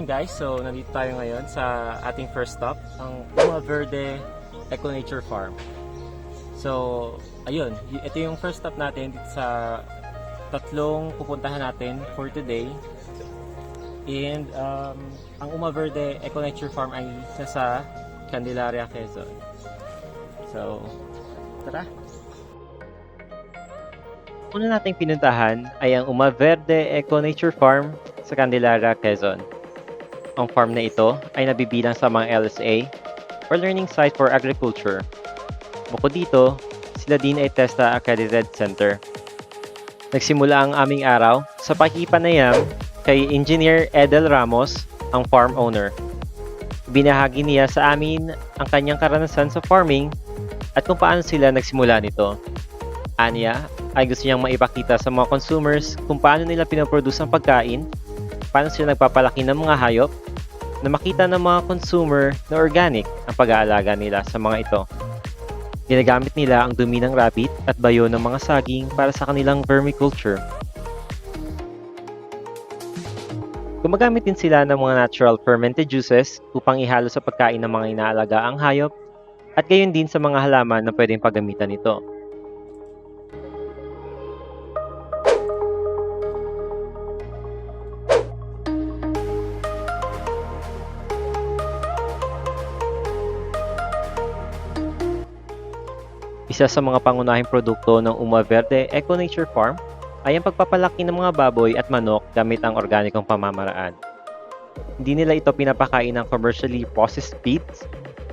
guys, so nandito tayo ngayon sa ating first stop, ang Uma Verde Eco Nature Farm. So, ayun, ito yung first stop natin dito sa tatlong pupuntahan natin for today. And ang Uma Verde Eco Nature Farm ay isa sa Candelaria, Quezon. So, tara! Una nating pinuntahan ay ang Uma Verde Eco Nature Farm sa Candelaria, Quezon. Ang farm na ito ay nabibilang sa mga LSA or Learning Site for Agriculture. Bukod dito, sila din ay TESTA Accredited Center. Nagsimula ang aming araw sa pakikipanayam kay Engineer Edel Ramos, ang farm owner. Binahagi niya sa amin ang kanyang karanasan sa farming at kung paano sila nagsimula nito. Aniya ay gusto niyang maipakita sa mga consumers kung paano nila pinoproduce ang pagkain, paano sila nagpapalaki ng mga hayop, na makita ng mga consumer na organic ang pag-aalaga nila sa mga ito. Ginagamit nila ang dumi ng rabbit at bayo ng mga saging para sa kanilang vermiculture. Gumagamit din sila ng mga natural fermented juices upang ihalo sa pagkain ng mga inaalaga ang hayop at gayon din sa mga halaman na pwedeng paggamitan nito. Isa sa mga pangunahing produkto ng Uma Verde Eco Nature Farm ay ang pagpapalaki ng mga baboy at manok gamit ang organikong pamamaraan. Hindi nila ito pinapakain ng commercially processed feeds,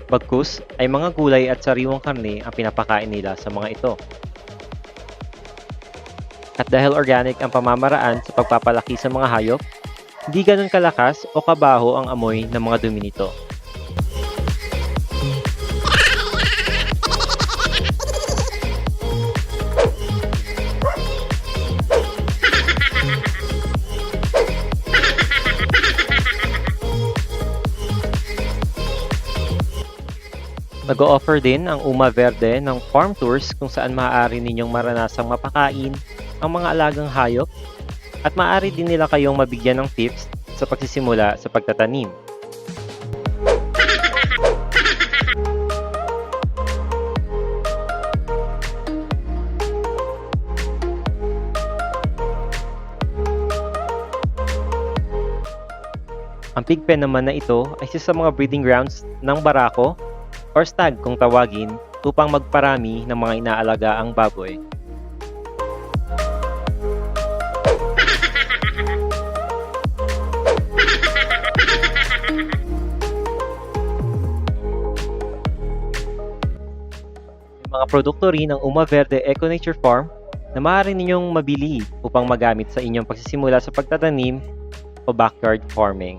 bagkus ay mga gulay at sariwang karne ang pinapakain nila sa mga ito. At dahil organic ang pamamaraan sa pagpapalaki sa mga hayop, hindi ganun kalakas o kabaho ang amoy ng mga dumi nito. Nag-o-offer din ang Uma Verde ng farm tours kung saan maaari ninyong maranasang mapakain ang mga alagang hayop at maaari din nila kayong mabigyan ng tips sa pagsisimula sa pagtatanim. Ang pigpen naman na ito ay isa sa mga breeding grounds ng barako or stag kung tawagin upang magparami ng mga inaalagaang baboy. May mga produkto rin ng Uma Verde Eco Nature Farm na maaari ninyong mabili upang magamit sa inyong pagsisimula sa pagtatanim o backyard farming.